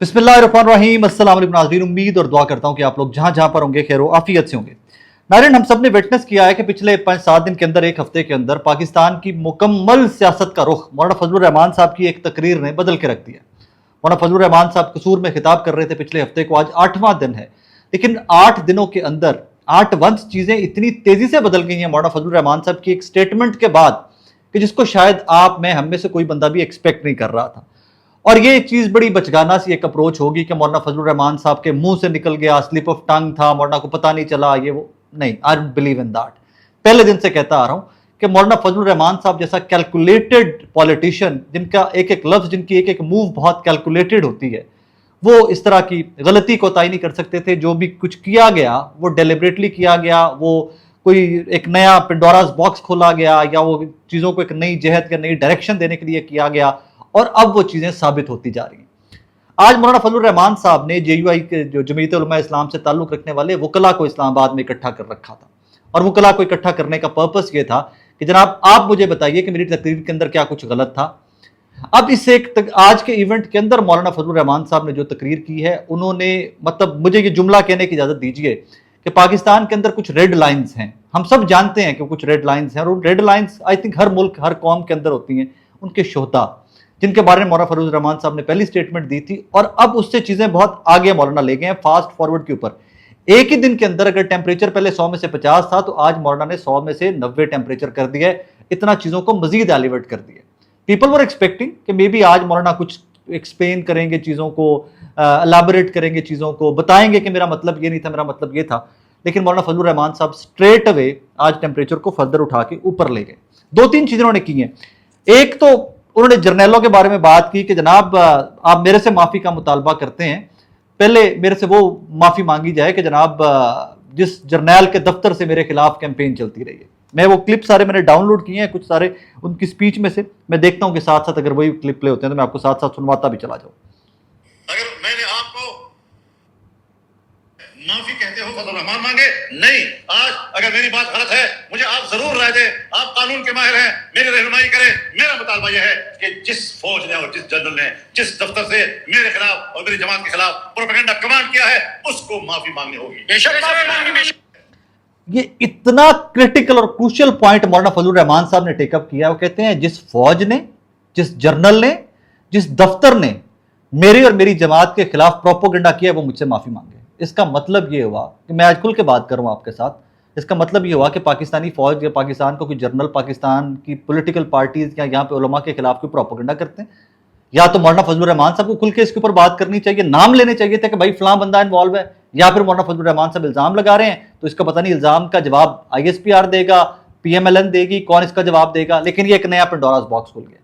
बिस्मिल्लाहिर्रहमानिर्रहीम। अस्सलाम वालेकुम नाज़रीन, उम्मीद और दुआ करता हूँ कि आप लोग जहाँ जहाँ पर होंगे खैर आफियत से होंगे। नाज़रीन, हम सब ने विटनेस किया है कि पिछले 5-7 दिन के अंदर, एक हफ्ते के अंदर पाकिस्तान की मुकम्मल सियासत का रुख मौलाना फजलुर रहमान साहब की एक तकरीर ने बदल के रख दिया। मौलाना फजलुर रहमान साहब कसूर में खिताब कर रहे थे पिछले हफ्ते को, आज 8वां दिन है, लेकिन 8 दिनों के अंदर 8 वंश चीज़ें इतनी तेज़ी से बदल गई हैं मौलाना फजलुर रहमान साहब की एक स्टेटमेंट के बाद कि जिसको शायद आप में हम में से कोई बंदा भी एक्सपेक्ट नहीं कर रहा था। और ये चीज़ बड़ी बचगाना सी एक अप्रोच होगी कि मौलाना फजलुर रहमान साहब के मुंह से निकल गया, स्लिप ऑफ टंग था, मौलाना को पता नहीं चला, ये वो नहीं। I don't believe in that. पहले दिन से कहता आ रहा हूं कि मौलाना फजलुर रहमान साहब जैसा कैलकुलेटेड पॉलिटिशियन, जिनका एक एक लफ्ज, जिनकी एक एक मूव बहुत कैलकुलेटेड होती है, वो इस तरह की गलती कोताही नहीं कर सकते थे। जो भी कुछ किया गया वो डेलिबरेटली किया गया, वो कोई एक नया पेंडोरास बॉक्स खोला गया, या वो चीज़ों को एक नई जहत या नई डायरेक्शन देने के लिए किया गया, और अब वो चीज़ें साबित होती जा रही हैं। आज मौलाना फजलुर रहमान साहब ने JUI के जो जमीयत उलमा इस्लाम से ताल्लुक़ रखने वाले वकला को इस्लामाबाद में इकट्ठा कर रखा था, और वकला को इकट्ठा करने का पर्पस ये था कि जनाब आप मुझे बताइए कि मेरी तकरीर के अंदर क्या कुछ गलत था। अब इस आज के इवेंट के अंदर मौलाना फजलुर रहमान साहब ने जो तकरीर की है, उन्होंने मतलब मुझे ये जुमला कहने की इजाज़त दीजिए कि पाकिस्तान के अंदर कुछ रेड लाइन्स हैं। हम सब जानते हैं कि कुछ रेड लाइन्स हैं, और रेड लाइन्स आई थिंक हर मुल्क हर कौम के अंदर होती हैं। उनके शोहदा जिनके बारे में मौलाना फजलुर रहमान साहब ने पहली स्टेटमेंट दी थी, और अब उससे चीज़ें बहुत आगे मौलाना ले गए हैं, फास्ट फॉरवर्ड के ऊपर। एक ही दिन के अंदर अगर टेम्परेचर पहले 100 में से 50 था, तो आज मौलाना ने 100 में से 90 टेम्परेचर कर दिया है। इतना चीज़ों को मजीद एलिवेट कर दिया। पीपल वर एक्सपेक्टिंग कि मे बी आज मौलाना कुछ एक्सप्लेन करेंगे चीज़ों को, एलाबोरेट करेंगे चीज़ों को, बताएंगे कि मेरा मतलब ये नहीं था, मेरा मतलब ये था। लेकिन मौलाना फजलुर रहमान साहब स्ट्रेट अवे आज टेम्परेचर को फर्दर उठा के ऊपर ले गए। 2-3 चीज़ें उन्होंने की हैं। एक तो उन्होंने जर्नैलों के बारे में बात की कि जनाब आप मेरे से माफ़ी का मुतालबा करते हैं, पहले मेरे से वो माफ़ी मांगी जाए कि जनाब जिस जर्नैल के दफ्तर से मेरे खिलाफ कैंपेन चलती रही है। मैं वो क्लिप सारे मैंने डाउनलोड किए हैं, कुछ सारे उनकी स्पीच में से। मैं देखता हूँ कि साथ साथ अगर वही क्लिप प्ले होते हैं तो मैं आपको साथ साथ सुनवाता भी चला जाऊँ। अगर मैंने आपको माफी कहते हो फजल रहमान मांगे नहीं। आज अगर मेरी बात गलत है, मुझे आप जरूर राय दें। आप कानून के माहिर हैं, मेरी रहनुमाई करें। मेरा मुतालबा यह है कि जिस फौज ने और जिस जनरल ने जिस दफ्तर से मेरे खिलाफ और मेरी जमात के खिलाफ प्रोपेगेंडा कमांड किया है, उसको माफी मांगनी होगी। बेशक ये इतना क्रिटिकल और क्रूशियल पॉइंट मौलाना फजलुर रहमान साहब ने टेकअप किया। वो कहते हैं जिस फौज ने, जिस जर्नल ने, जिस दफ्तर ने मेरी और मेरी जमात के खिलाफ प्रोपेगेंडा किया, वो मुझसे माफी मांगे। इसका मतलब ये हुआ कि मैं आज खुल के बात करूँ आपके साथ, इसका मतलब ये हुआ कि पाकिस्तानी फौज या पाकिस्तान को कोई जर्नल, पाकिस्तान की पॉलिटिकल पार्टीज या यहाँ पे उलमा के खिलाफ कोई प्रोपेगेंडा करते हैं, या तो मौलाना फजलुर रहमान साहब को खुल के इसके ऊपर बात करनी चाहिए, नाम लेने चाहिए थे कि भाई फलां बंदा इन्वॉल्व है। या फिर मौलाना फजलुर रहमान साहब इल्ज़ाम लगा रहे हैं तो इसका पता नहीं इल्ज़ाम का जवाब ISPR देगा, PMLN देगी, कौन इसका जवाब देगा। लेकिन ये एक नया पेंडोरास बॉक्स खुल गया।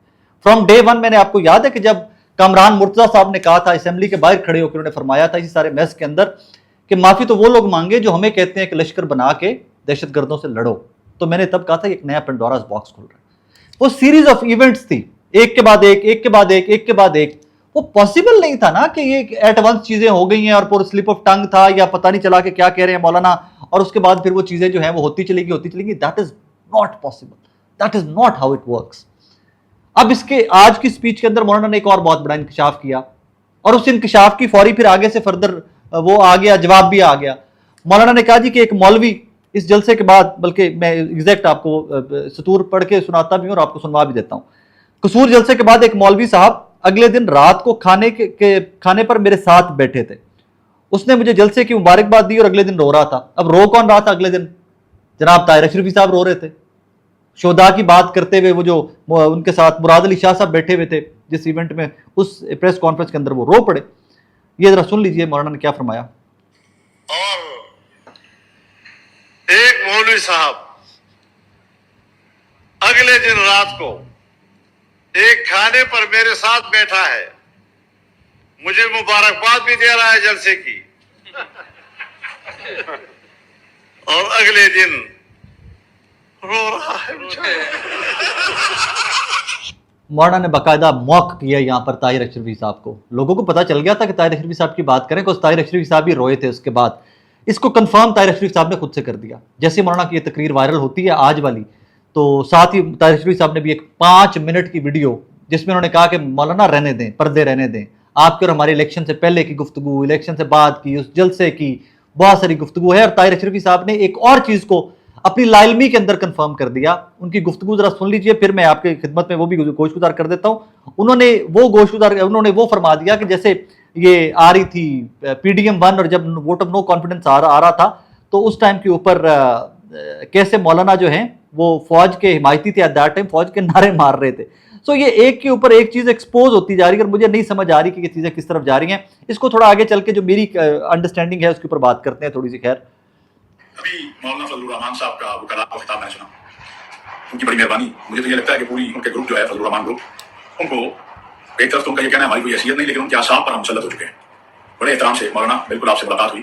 फ्रॉम डे वन मैंने आपको याद है कि जब कामरान मुर्तज़ा साहब ने कहा था, असेंबली के बाहर खड़े होकर उन्होंने फरमाया था इसी सारे मैस के अंदर कि माफ़ी तो वो लोग मांगे जो हमें कहते हैं कि लश्कर बना के दहशतगर्दों से लड़ो, तो मैंने तब कहा था एक नया पेंडोरास बॉक्स खुल रहा है। वो सीरीज ऑफ इवेंट्स थी, एक के बाद एक, एक के बाद एक, एक के बाद एक। वो पॉसिबल नहीं था ना कि ये एट वंस चीजें हो गई हैं और पूरा स्लिप ऑफ टंग था, या पता नहीं चला कि क्या कह रहे हैं मौलाना, और उसके बाद फिर वो चीजें जो हैं वो होती चलेगी। That is not possible, that is not how it works. अब इसके आज की स्पीच के अंदर मौलाना ने एक और बहुत बड़ा इंकशाफ किया, और उस इंकशाफ की फौरी फिर आगे से फर्दर वो आ गया, जवाब भी आ गया। मौलाना ने कहा जी कि एक मौलवी इस जलसे के बाद, बल्कि मैं एग्जैक्ट आपको सतूर पढ़ के सुनाता भी हूँ और आपको सुनवा भी देता हूँ। कसूर जलसे के बाद एक मौलवी साहब अगले दिन रात को खाने पर मेरे साथ बैठे थे। उसने मुझे जलसे की मुबारकबाद दी और अगले दिन रो रहा था। अब रो कौन रहा था अगले दिन? जनाब ताहिर अशरफी साहब रो रहे थे। शोधा की बात करते हुए वो जो उनके साथ मुराद अली शाह साहब बैठे हुए थे जिस इवेंट में, उस प्रेस कॉन्फ्रेंस के अंदर वो रो पड़े। ये जरा सुन लीजिए मौलाना ने क्या फरमाया। और एक मौलवी साहब अगले दिन रात को एक खाने पर मेरे साथ बैठा है, मुझे मुबारकबाद भी दे रहा है जलसे की, और अगले दिन रो रहा है। मौलाना ने बाकायदा मौक किया यहाँ पर ताहिर अशरफी साहब को। लोगों को पता चल गया था कि ताहिर अशरफी साहब की बात करें, कुछ ताहिर अशरफी साहब भी रोए थे। उसके बाद इसको कंफर्म ताहिर अशरफी साहब ने खुद से कर दिया। जैसे मौलाना की ये तकरीर वायरल होती है आज वाली, तो साथ ही ताहिर अशरफी साहब ने भी एक 5 मिनट की वीडियो जिसमें उन्होंने कहा कि मौलाना रहने दें, पर्दे रहने दें, آپ کے اور ہمارے الیکشن سے پہلے کی گفتگو، الیکشن سے بعد کی، اس جلسے کی بہت ساری گفتگو ہے، اور طاہر اشرفی صاحب نے ایک اور چیز کو اپنی لا علمی کے اندر کنفرم کر دیا. ان کی گفتگو ذرا سن لیجئے، پھر میں آپ کی خدمت میں وہ بھی گوشگزار کر دیتا ہوں. انہوں نے وہ فرما دیا کہ جیسے یہ آ رہی تھی PDM-1 اور جب ووٹ آف نو کانفیڈنس آ رہا تھا تو اس ٹائم کے اوپر کیسے مولانا جو ہیں وہ فوج کے حمایتی تھے، ایٹ دیٹ ٹائم فوج کے نعرے مار رہے تھے. سو یہ ایک کے اوپر ایک چیز ایکسپوز ہوتی جا رہی ہے اور مجھے نہیں سمجھ آ رہی کہ یہ چیزیں کس طرف جا رہی ہیں. اس کو تھوڑا آگے چل کے جو میری انڈرسٹینڈنگ ہے اس کے اوپر بات کرتے ہیں تھوڑی سی. خیر، ابھی مولانا فضل الرحمان صاحب کا وہ کلام خطاب میں نے سنا، ان کی بڑی مہربانی. مجھے تو یہ لگتا ہے کہ پوری ان کے گروپ جو ہے فضل الرحمان گروپ، ان کو ایک طرف تو ان کا یہ کہنا ہے ہماری کوئی حیثیت نہیں، لیکن ان کے اعصاب پر ہم مسلط ہو چکے ہیں. بڑے احترام سے مولانا، بالکل آپ سے ملاقات ہوئی،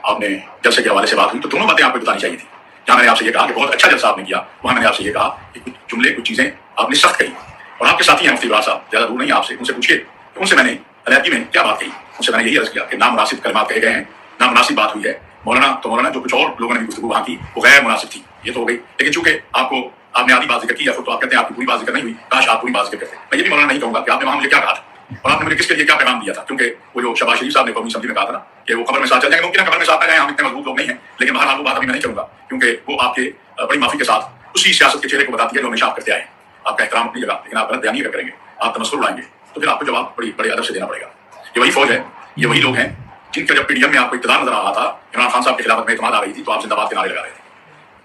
آپ نے جلسے کے حوالے سے بات ہوئی، تو دونوں باتیں آپ کو بتانی چاہیے تھی. جہاں میں نے آپ سے یہ کہا کہ بہت اچھا جلسہ آپ نے کیا، وہاں میں نے آپ سے یہ کہا کہ کچھ جملے کچھ چیزیں آپ نے سخت کہی. اور آپ کے ساتھی ہیں مفتی ابرار صاحب، زیادہ دور نہیں آپ سے، ان سے پوچھیے کہ ان سے میں نے علیحدگی میں کیا بات کہی. ان سے میں نے یہی عرض کیا کہ نامناسب کلمات کہے گئے ہیں، نامناسب بات ہوئی ہے. مولانا جو کچھ اور لوگوں نے بھی گفتگو وہاں کی وہ غیر مناسب تھی، یہ تو ہو گئی. لیکن چونکہ آپ نے آدھی بات ذکر کی ہے تو آپ کہتے ہیں آپ کی پوری بات ذکر نہیں ہوئی، کاش آپ پوری بات ذکر کرتے. میں یہ بھی مولانا نہیں کہوں گا کہ آپ نے وہاں مجھے کیا کہا تھا اور آپ نے مجھے کس کے لیے کیا پیغام دیا تھا، کیونکہ وہ جو شہباز شریف صاحب نے قومی اسمبلی میں کہا تھا نا کہ وہ قبر میں ساتھ چل جائیں گے، ممکن ہے قبر میں ساتھ نہ جائیں، ہم اتنے مضبوط لوگ نہیں ہیں، لیکن بہرحال وہ بات ابھی میں نہیں کروں گا کیونکہ وہ آپ کے بڑی معافی کے ساتھ اسی سیاست کے چہرے کو بتاتی ہے جو ہمیشہ آپ کرتے آئے ہیں. آپ کا احترام اپنی جگہ، لیکن آپ غلط بیانی اگر کریں گے، آپ تمسخر اڑائیں گے تو پھر آپ کو جواب بڑے ادب سے دینا پڑے گا. یہ وہی فوج ہے، یہ وہی لوگ ہیں جن کا جب PDM میں آپ کو اقتدار نظر آ رہا تھا، عمران خان صاحب کے خلافت میں اعتماد آ رہی تھی تو آپ زندہ باد کے نعرے لگا رہے تھے.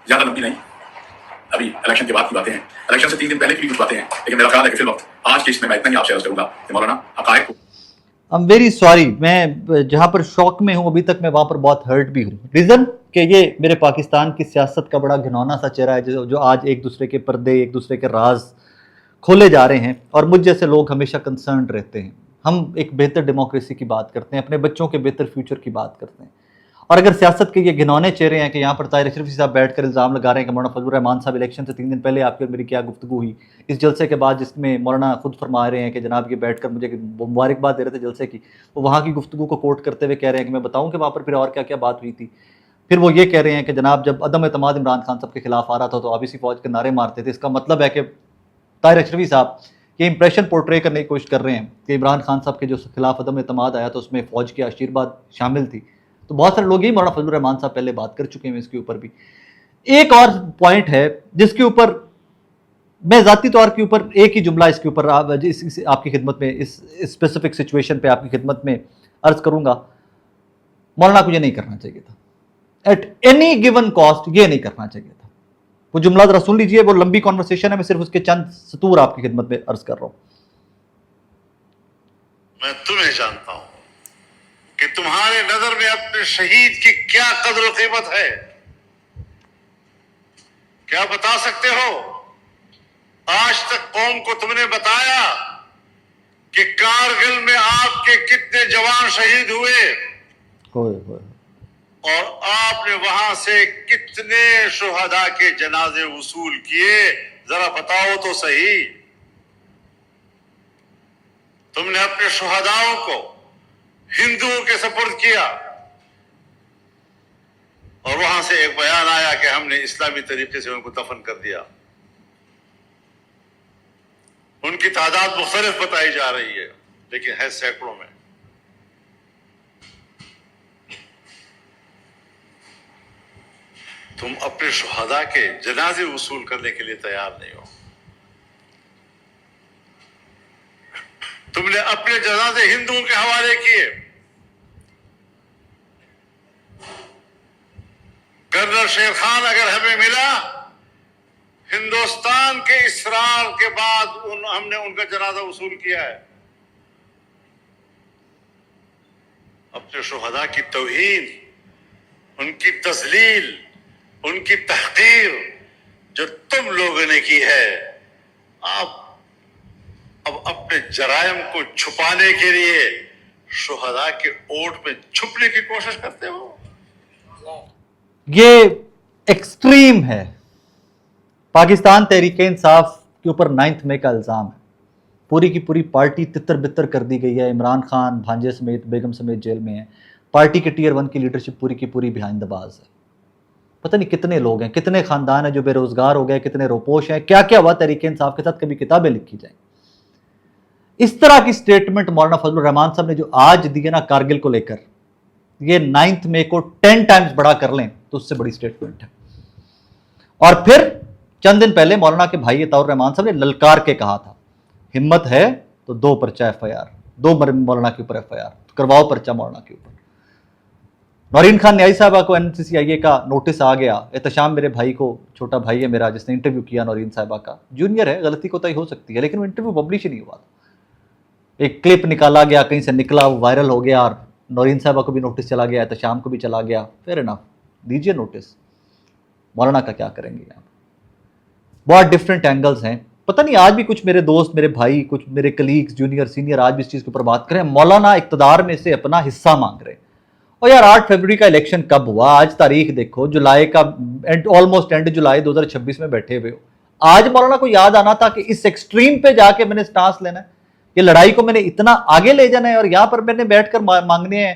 زیادہ لمبی نہیں، ابھی الیکشن کے بعد کی باتیں ہیں، الیکشن سے 3 دن پہلے کی بھی کچھ باتیں ہیں، لیکن میرا خیال ہے کہ فی الوقت آج کے اس میں اتنا ہی آپ سے عرض کروں گا کہ مولانا حقائق کو I'm very sorry، میں جہاں پر شوق میں ہوں ابھی تک میں وہاں پر بہت ہرٹ بھی ہوں. ریزن کہ یہ میرے پاکستان کی سیاست کا بڑا گھنونا سا چہرہ ہے جو آج ایک دوسرے کے پردے، ایک دوسرے کے راز کھولے جا رہے ہیں، اور مجھ جیسے لوگ ہمیشہ کنسرنڈ رہتے ہیں. ہم ایک بہتر ڈیموکریسی کی بات کرتے ہیں، اپنے بچوں کے بہتر فیوچر کی بات کرتے ہیں، اور اگر سیاست کے یہ گھنونے چہرے ہیں کہ یہاں پر طاہر اشرفی صاحب بیٹھ کر الزام لگا رہے ہیں کہ مولانا فضل الرحمان صاحب الیکشن سے 3 دن پہلے آپ کی اور میری کیا گفتگو ہوئی، اس جلسے کے بعد جس میں مولانا خود فرما رہے ہیں کہ جناب یہ بیٹھ کر مجھے مبارکباد دے رہے تھے جلسے کی، وہ وہاں کی گفتگو کو کوٹ کرتے ہوئے کہہ رہے ہیں کہ میں بتاؤں کہ وہاں پر پھر اور کیا کیا بات ہوئی تھی. پھر وہ یہ کہہ رہے ہیں کہ جناب جب عدم اعتماد عمران خان صاحب کے خلاف آ رہا تھا تو آپ اسی فوج کے نعرے مارتے تھے. اس کا مطلب ہے کہ طاہر اشرفی صاحب یہ امپریشن پورٹرے کرنے کی کوشش کر رہے ہیں کہ عمران خان صاحب کے جو خلاف عدم اعتماد آیا تو اس میں فوج کے آشیرواد شامل تھی. تو بہت سارے لوگ ہی مولانا فضل الرحمان صاحب پہلے بات کر چکے ہیں اس کے اوپر بھی. ایک اور پوائنٹ ہے جس کے اوپر میں ذاتی طور کے اوپر ایک ہی جملہ اس کے اوپر آپ کی خدمت میں اس اسپیسیفک سچویشن پہ آپ کی خدمت میں عرض کروں گا. مولانا کو یہ نہیں کرنا چاہیے تھا، ایٹ اینی گیون کاسٹ یہ نہیں کرنا چاہیے تھا. وہ جملہ ذرا سن لیجئے، وہ لمبی کانورسیشن ہے، میں صرف اس کے چند سطور آپ کی خدمت میں عرض کر رہا ہوں. میں تمہیں جانتا ہوں کہ تمہارے نظر میں اپنے شہید کی کیا قدر و قیمت ہے. کیا بتا سکتے ہو آج تک قوم کو تم نے بتایا کہ کارگل میں آپ کے کتنے جوان شہید ہوئے اور آپ نے وہاں سے کتنے شہداء کے جنازے وصول کیے؟ ذرا بتاؤ تو صحیح. تم نے اپنے شہداؤں کو ہندوؤں کے سپرد کیا اور وہاں سے ایک بیان آیا کہ ہم نے اسلامی طریقے سے ان کو دفن کر دیا. ان کی تعداد مختلف بتائی جا رہی ہے لیکن ہے سینکڑوں میں. تم اپنے شہداء کے جنازے وصول کرنے کے لیے تیار نہیں ہو. تم نے اپنے جنازے ہندوؤں کے حوالے کیے. کرنل شیر خان اگر ہمیں ملا ہندوستان کے اسرار کے بعد ہم نے ان کا جنازہ وصول کیا ہے. اپنے شہداء کی توہین، ان کی تذلیل، ان کی تحقیر جو تم لوگوں نے کی ہے، آپ اب اپنے جرائم کو چھپانے کے لیے شہداء کے اوٹ میں چھپنے کی کوشش کرتے ہو. یہ ایکسٹریم ہے. پاکستان تحریک انصاف کے اوپر 9 مئی کا الزام ہے. پوری کی پوری پارٹی تتر بتر کر دی گئی ہے. عمران خان بھانجے سمیت، بیگم سمیت جیل میں ہیں. پارٹی کے ٹیئر 1 کی لیڈرشپ پوری کی پوری بیہائنڈ دا باز ہے. پتہ نہیں کتنے لوگ ہیں، کتنے خاندان ہیں جو بے روزگار ہو گئے، کتنے روپوش ہیں، کیا کیا ہوا تحریک انصاف کے ساتھ، کبھی کتابیں لکھی جائیں. इस तरह की स्टेटमेंट मौलाना फजलुर रहमान साहब ने जो आज दी है ना कारगिल को लेकर, ये 9 मई को 10 टाइम्स बड़ा कर लें तो उससे बड़ी स्टेटमेंट है। और फिर चंद दिन पहले मौलाना के भाई अताउर रहमान साहब ने ललकार के कहा था, हिम्मत है तो 2 पर्चा FIR, 2 मौलाना के ऊपर FIR करवाओ, पर्चा मौलाना के ऊपर। नौरीन खान न्याई साहबा को NCCIA का नोटिस आ गया। एहतशाम मेरे भाई को, छोटा भाई है मेरा, जिसने इंटरव्यू किया नौरीन साहबा का, जूनियर है, गलती कोताही हो सकती है, लेकिन वो इंटरव्यू पब्लिश ही नहीं हुआ था। एक क्लिप निकाला गया, कहीं से निकला, वो वायरल हो गया, और नौरीन साहबा को भी नोटिस चला गया, एहतशाम को भी चला गया। फेयर इनफ, दीजिए नोटिस। मौलाना का क्या करेंगे यहाँ? बहुत डिफरेंट एंगल्स हैं। पता नहीं आज भी कुछ मेरे दोस्त, मेरे भाई, कुछ मेरे कलीग्स, जूनियर सीनियर आज भी इस चीज़ के ऊपर बात करें, मौलाना इक़्तिदार में से अपना हिस्सा मांग रहे हैं। और यार 8 फरवरी का इलेक्शन कब हुआ? आज तारीख देखो, जुलाई का ऑलमोस्ट एंड जुलाई 2026 में बैठे हुए हो। आज मौलाना को याद आना था कि इस एक्सट्रीम पे जाके मैंने स्टांस लेना है, ये लड़ाई को मैंने इतना आगे ले जाना है, और यहाँ पर मैंने बैठकर मांगने हैं,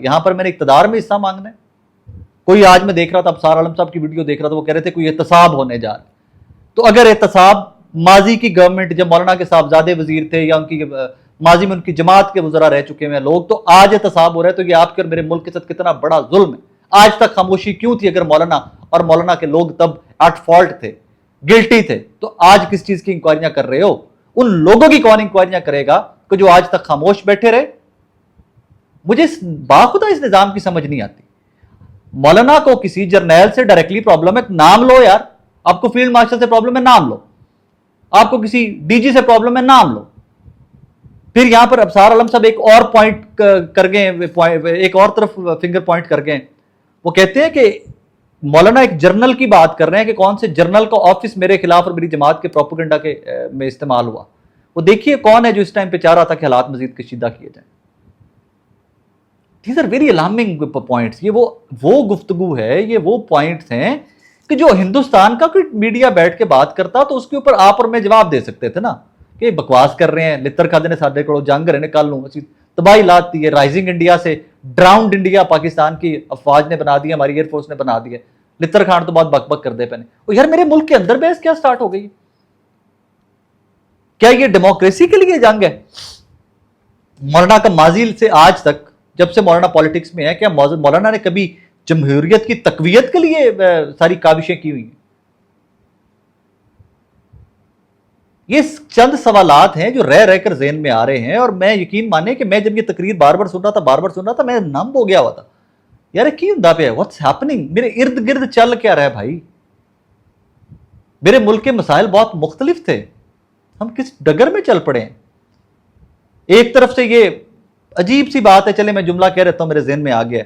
यहाँ पर मैंने इक़्तिदार में हिस्सा मांगना है। कोई आज मैं देख रहा था, अबसार आलम साहब की वीडियो देख रहा था, वो कह रहे थे कोई एहतसाब होने जा रहा है। तो अगर एहतसाब माजी की गवर्नमेंट, जब मौलाना के साहबजादे वजीर थे या उनकी माजी में उनकी जमात के वज़रा रह चुके हैं लोग, तो आज एहतसाब हो रहा है, तो ये आपके और मेरे मुल्क के साथ कितना बड़ा जुल्म है। आज तक खामोशी क्यों थी? अगर मौलाना और मौलाना के लोग तब एट फॉल्ट थे, गिल्टी थे, तो आज किस चीज की इंक्वायरियां कर रहे हो? उन लोगों की कौन इंक्वायरियां करेगा कि जो आज तक खामोश बैठे रहे? मुझे बाखुदा इस निजाम की समझ नहीं आती। मौलाना को किसी जर्नैल से डायरेक्टली प्रॉब्लम है, नाम लो यार। आपको फील्ड मार्शल से प्रॉब्लम है, नाम लो। आपको किसी DG से प्रॉब्लम है, नाम लो। फिर यहां पर अबसार आलम साहब एक और पॉइंट कर गए, एक और तरफ फिंगर पॉइंट कर गए। वो कहते हैं कि मौलाना एक जर्नल की बात कर रहे हैं कि कौन से जर्नल का ऑफिस मेरे खिलाफ और मेरी जमात के प्रोपेगेंडा के में इस्तेमाल हुआ। वो देखिए कौन है जो इस टाइम पे चाह रहा था कि हालात मजीद कशीदा किए जाए। These are very alarming points. ये वो गुफ्तगू है, ये वो पॉइंट्स हैं कि जो हिंदुस्तान का कोई मीडिया बैठ के बात करता तो उसके ऊपर आप और मैं जवाब दे सकते थे ना कि बकवास कर रहे हैं, लितर खादे ने साढ़े को जंग रहे ने कल लूँ, तबाही लाती है। राइजिंग इंडिया से ड्राउंड इंडिया पाकिस्तान की अफवाज ने बना दिया, हमारी एयरफोर्स ने बना दिया। लितर खान तो बहुत बकबक कर दे पैने। और यार मेरे मुल्क के अंदर बहस क्या स्टार्ट हो गई? क्या ये डेमोक्रेसी के लिए जंग है? मौलाना का माजी से आज तक, जब से मौलाना पॉलिटिक्स में है, क्या मौलाना ने कभी जमहूरियत की तकवीयत के लिए सारी काविशें की हुई हैं? ये चंद सवालात हैं जो रह रहकर ज़हन में आ रहे हैं। और मैं यकीन माने कि मैं जब ये तकरीर बार बार सुन रहा था, मैं नम हो गया हुआ था। यार की हुंदा पे, व्हाट्स हैपनिंग? मेरे इर्द गिर्द चल क्या रहा है भाई? मेरे मुल्क के मसाइल बहुत मुख्तलिफ थे, हम किस डगर में चल पड़े हैं? एक तरफ से ये अजीब सी बात है, चले मैं जुमला कह रहता हूं, मेरे ज़हन में आ गया।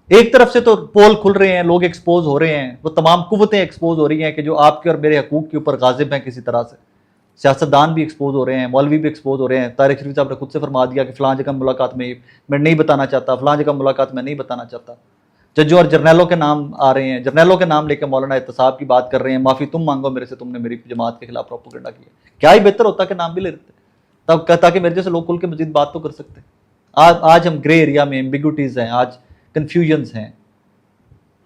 एक तरफ से तो पोल खुल रहे हैं, लोग एक्सपोज हो रहे हैं, वो तमाम कुव्वतें एक्सपोज हो रही हैं कि जो आपके और मेरे हकूक के ऊपर गाजिब हैं किसी तरह से। सियासतदान भी एक्सपोज हो रहे हैं, मौलवी भी एक्सपोज हो रहे हैं। तारिक शरीफ साहब ने खुद से फरमा दिया कि फलां जगह मुलाकात में मैं नहीं बताना चाहता, फलां जगह मुलाकात में नहीं बताना चाहता। जजों और जर्नैलों के नाम आ रहे हैं, जर्नैलों के नाम लेकर मौलाना एहतसाब की बात कर रहे हैं। माफ़ी तुम मांगो मेरे से, तुमने मेरी जमात के खिलाफ प्रोपेगेंडा किया। क्या ही बेहतर होता कि नाम भी ले लेते, तब ताकि मेरे जैसे लोग खुल के मजीद बात तो कर सकते। आज हम ग्रे एरिया में, एम्बिग्यूटीज हैं, आज कन्फ्यूजन्स हैं।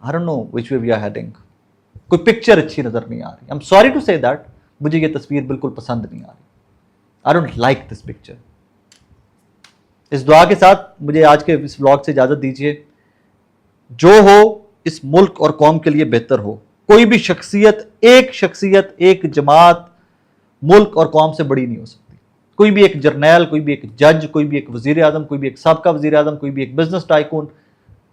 I don't know which way we are heading. कोई पिक्चर अच्छी नजर नहीं आ रही। I am sorry to say that, मुझे ये तस्वीर बिल्कुल पसंद नहीं आ रही। I don't like this picture. इस दुआ के साथ मुझे आज के इस व्लॉग से इजाजत दीजिए। जो हो इस मुल्क और कौम के लिए बेहतर हो। कोई भी शख्सियत, एक जमात मुल्क और कौम से बड़ी नहीं हो सकती। कोई भी एक जर्नैल, कोई भी एक जज, कोई भी एक वजीर आजम, कोई भी एक साबका वजीर आजम, कोई भी एक बिजनेस टाइकून,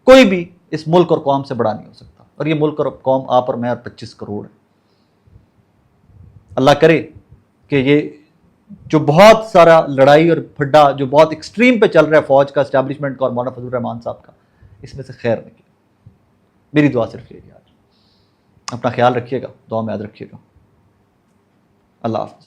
कोई भी इस मुल्क और कौम से बड़ा नहीं हो सकता। और ये मुल्क और कौम आप और मैं और 25 करोड़ है। अल्लाह करे कि ये जो बहुत सारा लड़ाई और फड्डा जो बहुत एक्सट्रीम पे चल रहा है फौज का, एस्टैब्लिशमेंट का और मौलाना फजलुर रहमान साहब का, इसमें से खैर निकले। मेरी दुआ सिर्फ यही है। आज अपना ख्याल रखिएगा, दुआ में याद रखिएगा। अल्लाह हाफ़िज़।